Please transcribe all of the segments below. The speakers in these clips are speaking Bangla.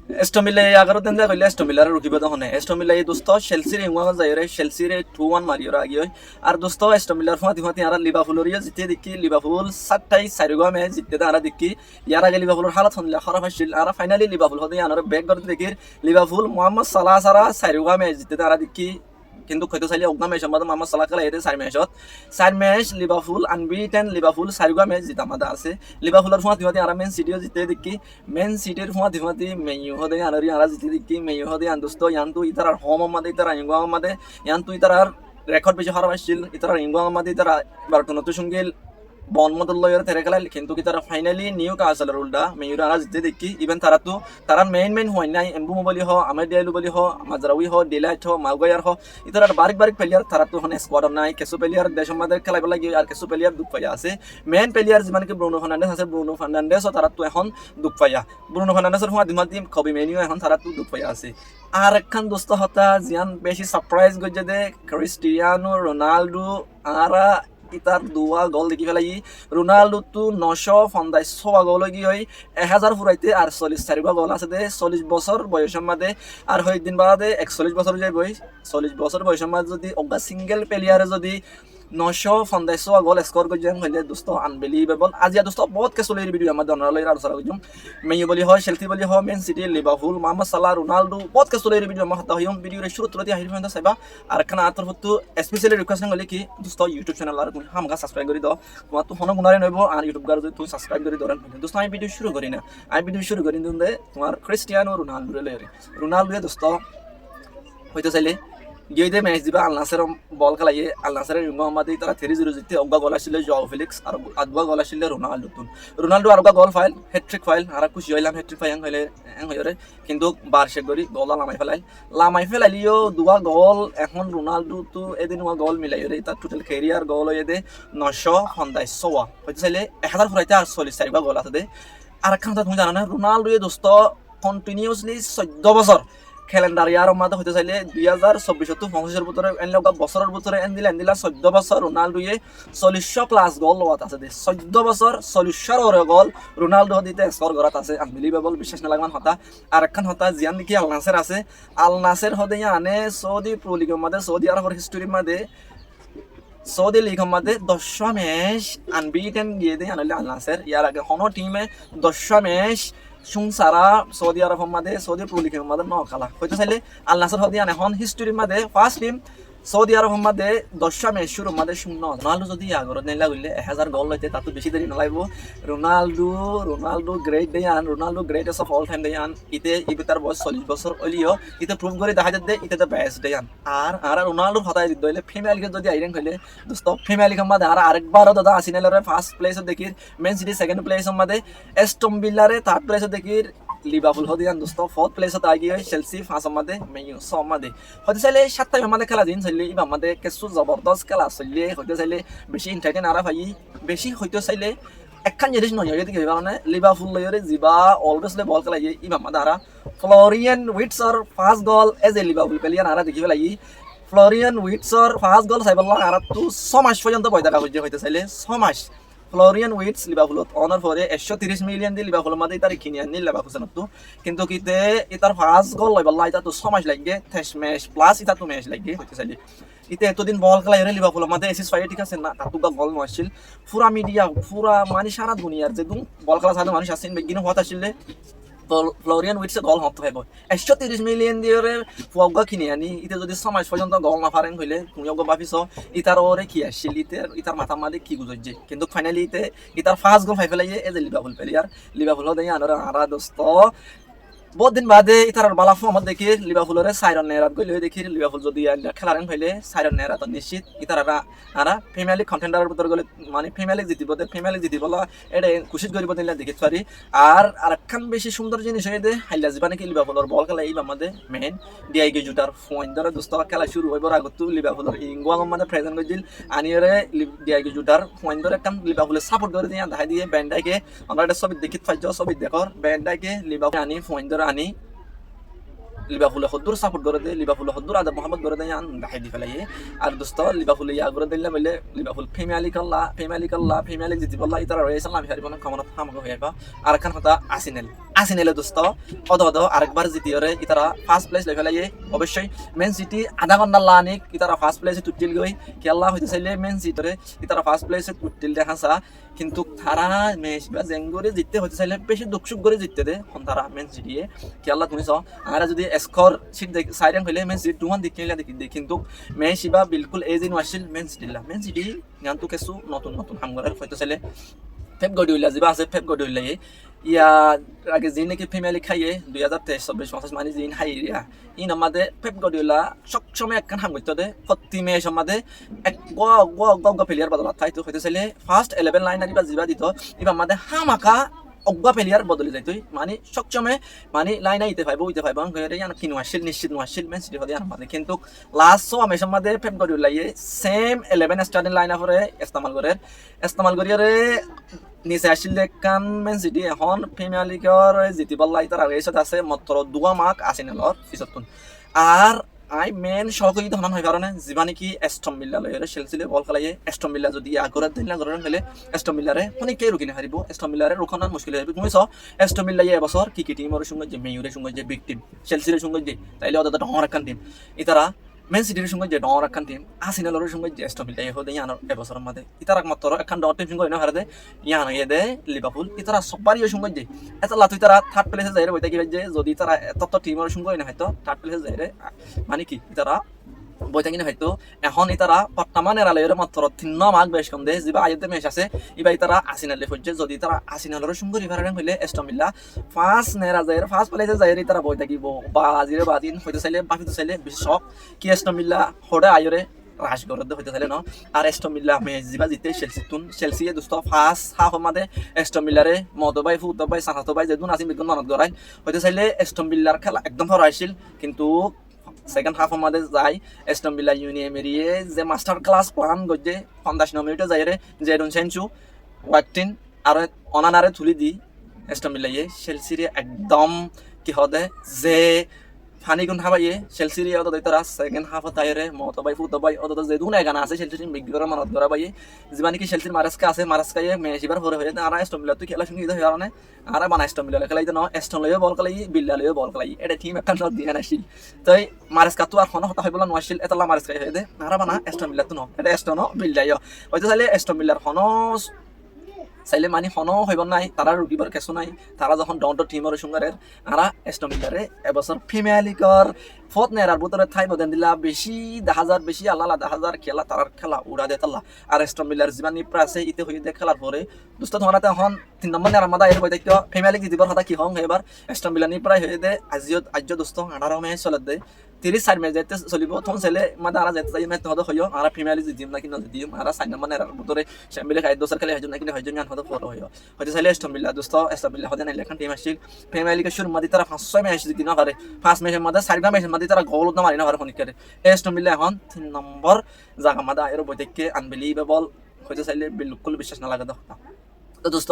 এস্টমিলে আগর দিন কইলে এস্টমিলার রুকিব তখন এস্টমিলা এই দোস্ত চেলসির ইংওয়া যাইরে চেলসির 2-1 মারিয়র আগিয়ে আর দোস্ত এস্টমিলার ফাতি ফাতি আর লিভারপুলের জিতে দেখি লিভারপুল 7-4 ম্যাচ জিততে আর দেখি ইয়ার আগে লিভারপুলের হালত হনলা খারাপ হইছিল আর ফাইনালি লিভারপুল হতে আনার ব্যাক করতে দেখি লিভারপুল মোহাম্মদ সালাহ সারা 4 ম্যাচ জিততে আর দেখি কিন্তু হয়তো চাইলে অগ্না ম্যাচ আমাদের মোহাম্মদ সালাহ খেলা এতে 4 match Liverpool unbeaten Liverpool 4 match জিতা আমাদের আছে লিভারপুলের ফাতি ফাতি আর মেন সিটিও জিতে দেখি মেন সিটির ফাতি ফাতি মেইউ হদে আনারি আর জিতে দেখি মেইউ হদে আন্দোস্ত ইয়ান্তু ইতার হোম আমাদের ইতার ইংগা আমাদের ইয়ান্তু ইতার রেকর্ড বেশি খারাপ আসছিল ইতার ইংগা আমাদের ইতার বারটনতো সঙ্গে বনমদল লয়ের তেরে খেলাইল কিন্তু কি তারা ফাইনালি নিউ কাসালের উল্টা মেয়ুরা আজ জিতে দেখি ইভেন তারা মেইন হয় নাই এমবুমো বলি হ আমের ডিয়ালু বলি হ মাজরাউই হ ডিলাইট হ মাউগায়ার হ ইতার বারিক প্লেয়ার তারা তো হনে স্কোয়াড নাই কিছু প্লেয়ার দেশ আমাদের খেলাইব লাগে আর কিছু প্লেয়ার দুঃখ পাইয়া আছে মেইন প্লেয়ার যেমন কি ব্রুনো ফার্নান্ডেস আছে ব্রুনো ফার্নান্ডেস তারা তো এখন দুঃখ পাইয়া ব্রুনো ফার্নান্ডেসের সময় দিমাতি কবি মেনিও এখন তারা তো দুঃখ পাইয়া আছে আর একখান দোস্ত হতা জিয়ান বেশি সারপ্রাইজ গজে দে ক্রিস্টিয়ানো রোনাল্ডো আর ইতার 2 গোল দেখি ফেলাই রোনাল্ডো তো 950 গোল কি হয় 1000 ফুরাইতে আর 44 গোল আছে দে 40 বছর বয়সের মাঝে আর হয় দিন বাদে 41 বছর যাই বই 40 বছর বয়সের মাঝে যদি অগা সিঙ্গেল প্লেয়ারে যদি 950 গোল স্কোর করছেন হইলে দোস্ত আনবিলিভেবল আজি দোস্ত বহুত কে চলে ভিডিও আমার দনরালই আলোচনা করছুম মেয়ু বলি হয় চেলসি বলি হয় মেন সিটি লিভারপুল মোহাম্মদ সালাহ রোনাল্ডো বহুত কে চলে ভিডিও আমার হাতে হইম ভিডিওর শুরু তুলতে আহির ফেন্দা চাইবা আর খানা আতর ফটো স্পেশালি রিকোয়েস্ট করলে কি দোস্ত ইউটিউব চ্যানেল আর তুমি হামগা সাবস্ক্রাইব করে দাও তোমার তো হন গুনারে নইব আর ইউটিউব গার যদি তুমি সাবস্ক্রাইব করে ধরেন দোস্ত আমি ভিডিও শুরু করি না আমি ভিডিও শুরু করি দিন তোমার ক্রিস্টিয়ানো রোনাল্ডো লে রোনাল্ডো দোস্ত হইতে চাইলে গিয়ে দে ম্যাচ দিবা আল নাসের বল খেলাইয়ে আল নাসেরের মোহাম্মদ তারা 3-0 জিতে অগা গোল আসছিল জও ফেলিক্স আর আদবা গোল আসছিল রোনাল্ডো আর গোল ফাইল হ্যাটট্রিক ফাইল আর খুশি হইলাম হ্যাটট্রিক ফাইল হইলে হইরে কিন্তু বারশেক গরি গোল লামাই ফেলাইলিও 2 গোল এখন রোনাল্ডো তো এদিন গোল মিলাই রে তার টোটাল ক্যারিয়ার গোল হয়ে দে 950 হইতে চাইলে 1000 ফুরাইতে আর 44 গোল আছে দে আর একখান তুমি জানো না রোনাল্ডো দোস্ত কন্টিনিউয়াসলি 14 বছর ক্যালেন্ডার ইয়ার মধ্যে হইতে চাইলে 2024 তো 25 বছরের এনলগা বছরের ভিতরে এনদিলা 14 বছর রোনাল্ডো 40 প্লাস গোল লওয়াত আছে 14 বছর 40 ওরে গোল রোনাল্ডো দিতে স্কোর করাত আছে আনবিলিভেবল বিশ্বাস না লাগমান হতা আর একখান হতা জিয়ান দেখি আল নাসের আছে আল নাসের হদে আনে সৌদি প্রো লিগের মধ্যে সৌদি আরবের হিস্টরির মধ্যে সৌদি লিগের মধ্যে 10 ম্যাচ আনবিটেন গিয়ে দেয় আনলে আল নাসের ইয়ার আগে কোনো টিমে 10 ম্যাচ সারা সৌদি আরবের মধ্যে সৌদি প্রো লিগের মধ্যে ন খেলা হইতে চাইলে আল নাসের হদিয়ান এখন হিস্টরির মধ্যে ফার্স্ট টিম সৌদি আরবের মধ্যে 10 ম্যাচ শুরুর মধ্যে 0 রোনাল্ডো যদি আগরত নেলা গইলে 1000 গোল লইতে তাতো বেশি দেরি নালাগব রোনাল্ডো গ্রেট দেয়ান Ronaldo greatest of all time দেয়ান ইতে তার বয়স 40 বছর হইলিও ইতে প্রুভ করে দেখা যাচ্ছে ইতে the best Dewan R Ronaldo হতাই দিত হইলে ফিমেল লিগে যদি আইরেন হইলে দোস্ত ফিমেল লিগের মধ্যে আর আরেকবারও দাদা আসিনালের ফার্স্ট প্লেসে দেখি মেন সিটি সেকেন্ড প্লেসের মধ্যে এস্টন ভিলারে থার্ড প্লেসে দেখি লিভারপুল হদিয়ান দোস্ত ফোর্থ প্লেসে আগে চেলসি ফার্স্ট মধ্যে মেইউ সব মধ্যে হতে চাইলে 7টা মধ্যে খেলা দিন চাইলে ইবা মধ্যে কিছু জবরদস্ত খেলা চললে হইতে চাইলে বেশি ইন্টারটেইন আর ভাই বেশি হইতে চাইলে একখান জিনিস নয় এদিকে কারণে লিভারপুল লয়রে জিবা অলওয়েজ বল খেলাই ইবা মধ্যে আর ফ্লোরিয়ান উইটসর first goal as a Liverpool player আর দেখি পেলাই ফ্লোরিয়ান উইটসর ফার্স্ট গোল চাইবলা আর তো 6 মাস পর্যন্ত বই দেখা হইতে চাইলে 6 মাস ফ্লোরিয়ান উইটস লিভারপুলত অনার পরে 130 মিলিয়ন দিয়ে লিভারপুলের মধ্যে তার কিনে আনি লেভারকুসেন তো কিন্তু কিতে ইতার ফার্স্ট গোল লইবলা এটা তো 6 মাস লাগে 23 ম্যাচ প্লাস এটা তো ম্যাচ লাগে হইতে চাইলে ইতে এতদিন বল খেলা এর লিভারপুলের মধ্যে এসিস ফাইভ ঠিক আছে না তাতুকা গোল নছিল পুরা মিডিয়া পুরা মানে সারা দুনিয়ার যে বল খেলা সাথে মানুষ আসেন বেগিনো হত আসলে ফ্লোরিয়ান উইটসে গোল হতে হবে 130 মিলিয়ন দিয়ে ফুয়াগা কিনে আনি ইতে যদি 6 মাস পর্যন্ত গোল না পারেন হইলে তুমি ওগো ভাবিছ ইতার ওরে কি আসছিল ইতার মাথা মাঝে কি গুজছে কিন্তু ফাইনালি ইতার ফার্স্ট গোল ফাইফে লাগে age a Liverpool player Liverpool দেয় আনারা দোস্ত বহুত দিন বাদে ইতার বালা ফর্মত দেখি লিভারপুলের 4 নেরাত গইলে দেখি লিভারপুল যদি খেলারেন হইলে 4 নেরাত নিশ্চিত ইতারা আরা ফিমেলি কন্টেন্ডারের ভিতর গলে মানে ফিমেলি জিতিবলা এটা খুশিত করিব দিলে দেখি পারি আর আরেকখান বেশি সুন্দর জিনিস হয়ে দে হাইলা যাবা নাকি লিভারপুলের বল খেলা এই আমাদের মেইন ডিআইগে জুটার পয়েন্ট ধরে দোস্ত খেলা শুরু হইবার আগত লিভারপুলের ইংওয়াং মানে প্রেজেন্ট কইছিল আনিরে ডিআইগে জুটার পয়েন্ট ধরে কাম লিভারপুলের সাপোর্ট করে দিয়া দেখাই দিয়ে ব্যান্ডাইকে আমরা এটা সব দেখিত পাইছো সব দেখর ব্যান্ডাইকে লিভারপুল আনি পয়েন্ট আনি লিভারপুল হদ্দুর সাপোর্ট করে দে লিভারপুল হদ্দুর আদব মোহাম্মদ করে দেয় দেখাই দি ফেলাই আর দোস্ত লিভারপুল ইয়া করে দিলে বলে লিভারপুল ফেমিয়ালি জিতি বললা ইতারা রয়েছে আমি হারিব না কমন হামগো হইবা আর খান কথা আসিনেল আসিনেলে দোস্ত অদ আরেকবার জিতিয়রে ইতারা ফার্স্ট প্লেস লই ফেলাইয়ে অবশ্যই মেন সিটি আধা ঘন্টা লানিক ইতারা ফার্স্ট প্লেসে তুটিল গই খেলা হইতে চাইলে মেন সিটরে ইতারা ফার্স্ট প্লেসে তুটিল দেখাসা কিন্তু তারা ম্যাচ বা জেঙ্গরে জিততে হইতে চাইলে বেশি দুঃখসুখ করে জিততে দে তারা মেন সিটিয়ে খেলা তুমি চাও আর যদি স্কোর সিট সাইডেন হইলে মেন সিটি 2-1 দেখি কিন্তু ম্যাচ বা বিলকুল এই দিন আসছিল মেন সিটি জ্ঞানটো কিছু নতুন নতুন হামগরের হইতে চাইলে পেপ গার্ডিওলা যিবা আছে পেপ গার্ডিওলা ইয়া আগে যে নাকি ফিমেলি খাইয়ে 2023-24 মানে জিন হাইরিয়া ইন আমাদের পেপ গার্ডিওলা সবসময় একখান হাম করতে দে প্রতি ম্যাচ আমাদের এক গ প্লেয়ার বদলা থাইতো হইতে চাইলে ফার্স্ট 11 লাইন আনিবা যিবা দিত ইবা আমাদের হামাকা অজ্ঞা প্লেয়ার বদলে যাইতো মানে সবসময় মানে লাইন আইতে পাইব কিনো আসছিল নিশ্চিত আসছিল মেন সিটি হতে আমাদের কিন্তু লাস্ট ম্যাচ আমাদের Pep Guardiola same 11 starting line আপরে ইস্তেমাল করিয়ারে নিচে আসলে কান মেন সিটি এখন প্রিমিয়ার লিগৰ জিতিবল লাই তাৰ ৰেচত আছে মাত্ৰ 2 মাৰ্ক আৰ্সেনালৰ পিছতোন আর আই মেন সহযোগিতা হন হয় কারণে যিবা নেকি এস্টন ভিল্লা লয়রে চেলসিলে বল খেলাইয়ে এস্টন ভিল্লা যদি আগৰত দিলা গৰন খেলে এস্টন ভিল্লারে অনেকে রুকিনে হারিব এস্টন ভিল্লারে রুখনার মুশকিল হবে তুমি চাও এস্টন ভিল্লা এবছর কি টিমের সঙ্গে যে মেয়ুরের সঙ্গে যে বিগ টিম চেলসির সঙ্গে যে তাইলে ওদের ডর একখান টিম ইতারা মেন সিটির সঙ্গে যে ডর একখান টিম আর্সেনালের সঙ্গে যে এস্টন ভিল্লা হতে ইয়ানোর এবছরের মধ্যে ইতারা মাত্র একখান ডর টিম সঙ্গে না হারদে ইয়ানো দে লিভারপুল ইতারা সবারই সঙ্গে যে এত লাতু তারা থার্ড প্লেসে যাইরে বইতে কি যে যদি তারা এত টিমের সঙ্গে না হয়তো থার্ড প্লেসে যাইরে মানে কি তারা বইতে কিনা হয়তো এখন ইতারা বর্তমান এরালের মাত্র 3 মার্ক বেশ কম দে যিবা আইতে ম্যাচ আছে ইবা ইতারা আর্সেনালে হচ্ছে যদি তারা আর্সেনালের সঙ্গে রিভারেন হইলে এস্টন ভিল্লা ফার্স্ট নেরা যায় ফার্স্ট প্লেসে যায় তারা বই থাকিব বাজিরে বাদিন হইতে চাইলে বাকিতে চাইলে বিশ্বক কি এস্টন ভিল্লা হড়ে আইরে রাশ গরদ হইতে চাইলে ন আর এস্টন ভিল্লা ম্যাচ যিবা জিতে চেলসি দোস্ত ফার্স্ট হাফ আমাদের এস্টন ভিল্লারে মদবাই ফুটবাই সাহাতবাই যেদুন আসিন বেদুন মানত গরাই হইতে চাইলে এস্টন ভিল্লার খেলা একদম হরাইছিল কিন্তু সেকেন্ড হাফ আমাদের যাই এস্টন ভিল্লা এমেরিয়ে যে মাস্টার ক্লাস প্ল্যান গজে 59 মিনিটে যাইরে জেডন সেনচু ওয়াকটিন আর অনানারে তুলি দি এস্টন ভিল্লা চেলসিরে একদম কি হদে যে ফানি গুণ হাবাইয়ে চেলসিরে অত তারা সেকেন্ড হাফ তাইরে মতবাই ফুটবাই অত যেদুন এগানা আছে চেলসির বিগড় মানত গরা বাইয়ে যিবা নাকি চেলসির মারাস্কা আছে মারাস্কায়ে ম্যাচ এবার হরে হয়ে আর এস্টন ভিল্লা তো খেলা শুনি দিতে কারণে আর বানা এস্টন ভিল্লা খেলাইতে ন এস্টন লয়ে বল খেলাই ভিল্লা লয়ে বল খেলাই এটা টিম একটা নট দিয়ে নাছিল তাই মারাস্কা তো আর কোনো কথা হইবলা নছিল এতলা মারাস্কা হয়ে দে আর বানা এস্টন ভিল্লা তো ন এটা এস্টন ভিল্লাইও হয়তো চাইলে এস্টন ভিল্লার হনস চাইলে মানে হনো হইব নাই তারা রুকিবার কেসো নাই তারা যখন ডন্ট টিমের সঙ্গে আরা এস্টন ভিল্লারে এবছর প্রিমিয়ার লিগৰ ফোর্থ নেরার ভিতরে ঠাই বদেন দিলা বেশি 10,000 বেশি আল্লাহ 10,000 খেলা তার খেলা উড়া দে তাল্লা আর এস্টন ভিল্লার জীবানি প্রাসে ইতে হই দে খেলার পরে দোস্ত তোমারা তখন 3 নম্বর নেরার মাদা এর বইতে কি প্রিমিয়ার লিগ জিতিবার কথা কি হং এবার এস্টন ভিল্লা নি প্রায় হই দে আজ দোস্ত 18 ম্যাচ চলে দে 30 ম্যাচ যেতে চলিব তখন ছেলে মাদা আর যেতে চাই ম্যাচ হদ হইও আর প্রিমিয়ার লিগ জিতিম নাকি না জিতিম আর 4 নম্বর নেরার ভিতরে চ্যাম্পিয়ন খাই দোসর খেলে হইজন নাকি হইজন মান হদ ফলো হইও হইতে চাইলে এস্টন ভিল্লা দোস্ত এস্টন ভিল্লা হদে নাই লেখান টিম আসছিল প্রিমিয়ার লিগের শুরু মাদি তারা 5 ম্যাচ জিতি না পারে 5 ম্যাচের মধ্যে 4 ম্যাচের মধ্যে তারা গোল না মারি না পারে খনিকারে এস্টন ভিল্লা এখন 3 নম্বর জায়গা মাদা এর বইতে আনবিলিভেবল হইতে চাইলে বিলকুল বিশ্বাস না লাগে দেখো তো দোস্ত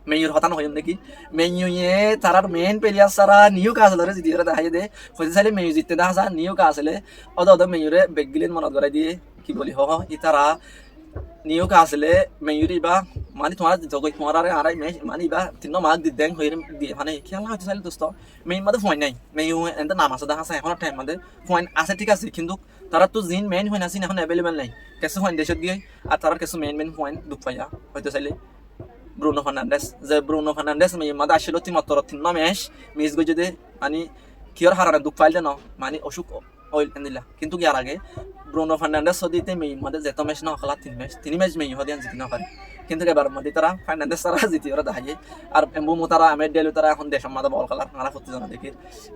মেয়ুর হতানো হইম নাকি মেয়ুয়ে তারার মেন প্লেয়ার সারা নিউ কাসলরে জিতি করে দেখাই দে হইতে চাইলে মেয়ু জিততে দেখা যায় নিউ কাসলে অদ মেয়ুরে বেগগিলিন মনত করাই দিয়ে কি বলি হ ইতারা নিউ কাসলে মেয়ুরি বা মানে তোমার জগই তোমার আরে মেচ মানে বা 3 মার্ক দি দেন হইরে দিয়ে মানে খেলা হইতে চাইলে দোস্ত মেইন মধ্যে পয়েন্ট নাই মেয়ু এন্ড নাম আছে দেখা যায় এখন টাইম মধ্যে পয়েন্ট আছে ঠিক আছে কিন্তু তারা তো জিন মেইন হই না সিন এখন अवेलेबल নাই কিছু পয়েন্ট দেশত গিয়ে আর তারা কিছু মেইন পয়েন্ট দুপ পাইয়া হইতে চাইলে ব্রুনো ফার্নান্ডেস মেয়ে মাদা আসলে মাত্র 3 ম্যাচ মিস গই যদি মানে কিয়র হারারে দুঃখ পাইলে ন মানে অসুখ অইল এন্দিলা কিন্তু ইয়ার আগে ব্রুনো ফার্নান্ডেস সদিতে মেয়ে মাদে যেত ম্যাচ না খেলা 3 ম্যাচ মেয়ে হদিয়ান জিতি না পারে কিন্তু এবার মধ্যে তারা ফার্নান্ডেস তারা জিতি ওরা দেখায় আর এমবু তারা আমের ডেলু তারা এখন দেশের মাদা বল খেলার হারা ফুটতে জানা দেখি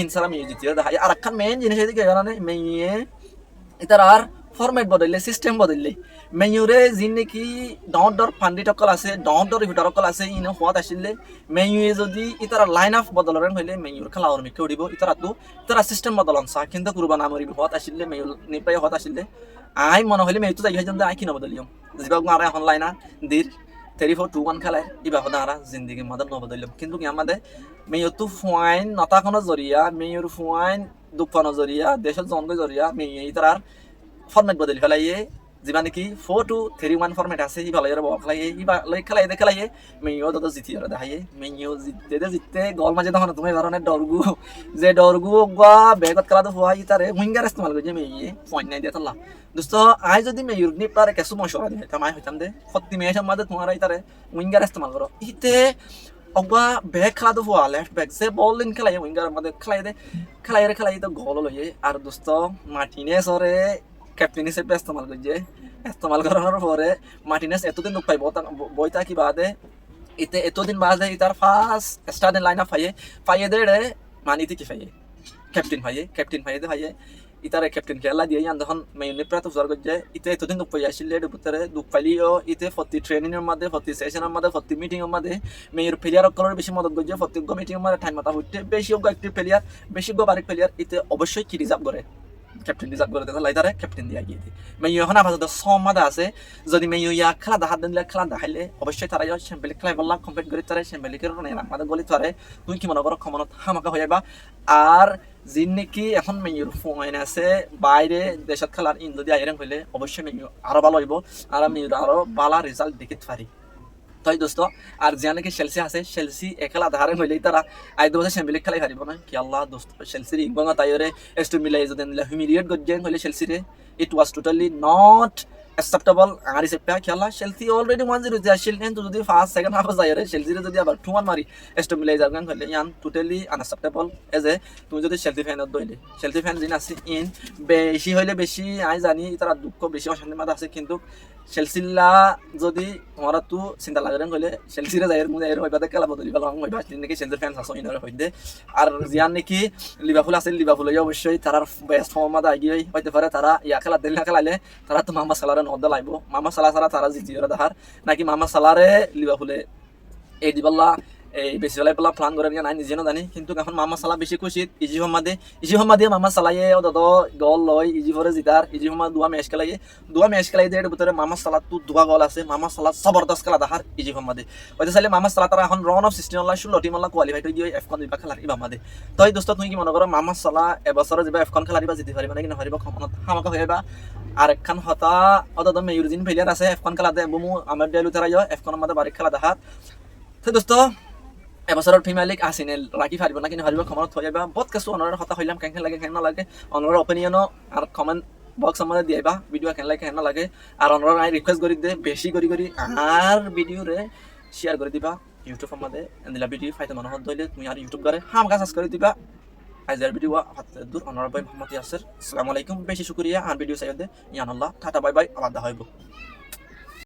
ইনসারা মেয়ে জিতি ওরা দেখায় আর একখান মেইন জিনিস এদিকে কারণে মেয়ে এটার আর ফরম্যাট বদললে সিস্টেম বদললে মেয়ুরে যি নেকি ডর পাণ্ডিত অকল আছে ডর ভিতর অকল আছে ইনো হোৱাত আসলে মেয়ুয়ে যদি ইতার লাইন আপ বদলরেন হইলে মেয়ুর খেলা আর মিকে উড়িব ইতারা সিস্টেম বদলন চা কিন্তু কুরবান আমরি হোৱাত আসলে মেয়ুর নিপ্রায় হোৱাত আসলে আই মনে হইলে মেয়ুতো যাই হইজন আই কি নবদলিয়ম যিবা আর এখন লাইনা দির 34-2-1 খেলায় ইবা হদা আর জিন্দেগি মাদার নবদলিয়ম কিন্তু কি আমাদের মেয়ুতো ফুয়াইন নতাখনো জরিয়া মেয়ুর ফুয়াইন দুপানো জরিয়া দেশের জনগণ জরিয়া মেয়ে ইতার ফরম্যাট বদলি ফেলাইয়ে যিবা নেকি 4-2-3-1 ফরম্যাট আছে ই ভালো বল খেলাইয়ে ইবা লই খেলাইয়ে মেইও তো জিতি আর দেখাইয়ে মেইও জিততে গোল মাঝে তখন তুমি ধরনের ডরগু যে ডরগু গা বেগত খেলা তো হওয়াই তারে উইঙ্গার ইস্তেমাল করছে মেইয়ে পয়েন্ট নাই দিয়ে তোলা দোস্ত আই যদি মেইর নি পারে কেসু মশরা দিয়ে তামাই হইতাম দে ফত্তি মেয়ের মধ্যে তোমার আই তারে উইঙ্গার ইস্তেমাল করো ইতে অবা ব্যাক খেলা তো হওয়া লেফট ব্যাক যে বল ইন খেলাই উইঙ্গার মধ্যে খেলাই তো গোল লইয়ে আর দোস্ত মার্টিনেস ওরে ক্যাপ্টেন হিসেবে ইস্তেমাল করছে ইস্তেমাল করানোর পরে মার্টিনেস এতদিন দুঃখ পাইব বইতা কি বাদে ইতে এতদিন বাদে ইতার ফার্স্ট স্টার্টিং লাইন আপ ফাইয়ে দে মানিতে কি ক্যাপ্টেন ফাইয়ে দে ইতারে ক্যাপ্টেন খেলা দিয়ে ইয়ান তখন মেইনে প্রাত উজার করছে ইতে এতদিন দুঃখ পাই আসলে ভিতরে দুঃখ পাইলিও ইতে প্রতি ট্রেনিংয়ের মধ্যে প্রতি সেশনের মধ্যে প্রতি মিটিংয়ের মধ্যে মেয়ের প্লেয়ার অকলের বেশি মদত করছে প্রতি মিটিংয়ের মধ্যে টাইম মাথা হইতে বেশি একটি প্লেয়ার বেশি বারিক প্লেয়ার ইতে অবশ্যই কি রিজার্ভ করে ক্যাপ্টেন রিজার্ভ করে দেখো লাইতারে ক্যাপ্টেন দিয়ে গিয়ে মেয়ে এখন আপাতত সমাদা আছে যদি মেয়ে ইয়া খেলা দেখা দিলে খেলা দেখাইলে অবশ্যই তারা চ্যাম্পিয়ন খেলাই বললাম কমপ্লিট করে তারা চ্যাম্পিয়ন আমাদের গলি তারে তুই কি মনে করো ক্ষমতা হামাকা হয়ে যাবা আর যিন নাকি এখন মেয়ের ফোন আছে বাইরে দেশত খেলার ইন যদি আইরেন হইলে অবশ্যই মেয়ে আরো ভালো হইব আর মেয়ের আরো ভালো রেজাল্ট দেখিতে পারি তাই দোস্ত আর যে নাকি চেলসি আছে চেলসি একলা ধারে হইলেই তারা আই দু বছর চ্যাম্পিয়ন খেলাই হারিব না কি আল্লাহ দোস্ত চেলসির ইংবঙ্গা তাইরে এস্টু মিলাই যদি হিউমিলিয়েট গজ্জেন হইলে চেলসিরে ইট ওয়াজ টোটালি নট acceptable আর হিসেবে খেলা চেলসি অলরেডি 1-0 যে আসিল কিন্তু যদি ফার্স্ট সেকেন্ড হাফে যায় রে চেলসিরে যদি আবার 2-1 মারি এস্টু মিলাই যাবেন হইলে ইয়ান টোটালি আনএক্সেপ্টেবল এজ এ তুমি যদি চেলসি ফ্যানত দইলে চেলসি ফ্যান যিন আছে ইন বেশি হইলে বেশি আই জানি তারা দুঃখ বেশি অশান্তির মধ্যে আছে কিন্তু চেলসিলা যদি ওরা তো চিন্তা লাগেন হইলে চেলসিরে যাইর মুই যাইর হইবাতে খেলা বদলি ভালো আমি হইবা নাকি চেলসি ফ্যান আছে ইনরে হইদে আর জিয়ান নাকি লিভারপুল আছে লিভারপুল অবশ্যই তারার বেস্ট ফর্ম মধ্যে আগিয়ে হইতে পারে তারা ইয়া খেলা দিলে খেলাইলে তারা তো মামা সালারে নদ লাইব মামা সালা ছাড়া তারা জিতিয়ে দেখার নাকি মামা সালারে লিভারপুলে এই দিবাল্লা এই বেশি বেলায় পেলা প্লান করে নাই নিজে জানি কিন্তু এখন মামা সালা বেশি খুশি ইজি হমাদে মামা সালাইয়ে দাদ গল লয় ইজি ভরে জিতার ইজি হমা দুয়া ম্যাচ খেলাই দিয়ে ভিতরে মামা সালা তো দুয়া গল আছে মামা সালা জবরদস্ত খেলা দেখার ইজি হমাদে হয়তো চাইলে মামা সালা তারা এখন রাউন্ড অফ 16 16 টিম কোয়ালিফাই হয়ে গিয়ে এফকন দিবা খেলার ইবামাদে তাই দোস্ত তুমি কি মনে করো মামা সালা এবছর যাবা এফকন খেলা দিবা জিতি পারিবা নাকি নাহারিবা ক্ষমতা হামাকা হইবা আর একখান হতা অত মেয়ুরজিন প্লেয়ার আছে এফকন খেলাতে বুমু আমার ডেলু তারা এফকনের মধ্যে বারিক খেলা দেখার তো দোস্ত এবছৰৰ প্ৰিমিয়াৰ লীগ আৰ্চেনেল ৰাখি পাৰিব না কিন্তু হাৰিব ক্ষমতা থৈ যাবা বহুত কিছু অনৰৰ কথা হইলাম কেন লাগে কেন নালাগে অনৰৰ অপিনিয়নো আৰু কমেন্ট বক্স আমাদের দিয়াইবা ভিডিও কেন লাগে কেন নালাগে আর অনৰৰ আই রিকোয়েস্ট কৰি দে বেশি কৰি আর ভিডিওরে শেয়ার করে দিবা ইউটিউব আমাদের এন্দিলা ভিডিও ফাইতে মানুহত দইলে তুমি আর ইউটিউব করে হামকা সাবস্ক্রাইব করে দিবা আইজার ভিডিও দূর অনৰৰ ভাই মোহাম্মদ ইয়াসির আসসালামু আলাইকুম বেশি শুকরিয়া আর ভিডিও চাই দে ইয়ান আল্লাহ টাটা বাই বাই আবার দেখা হইব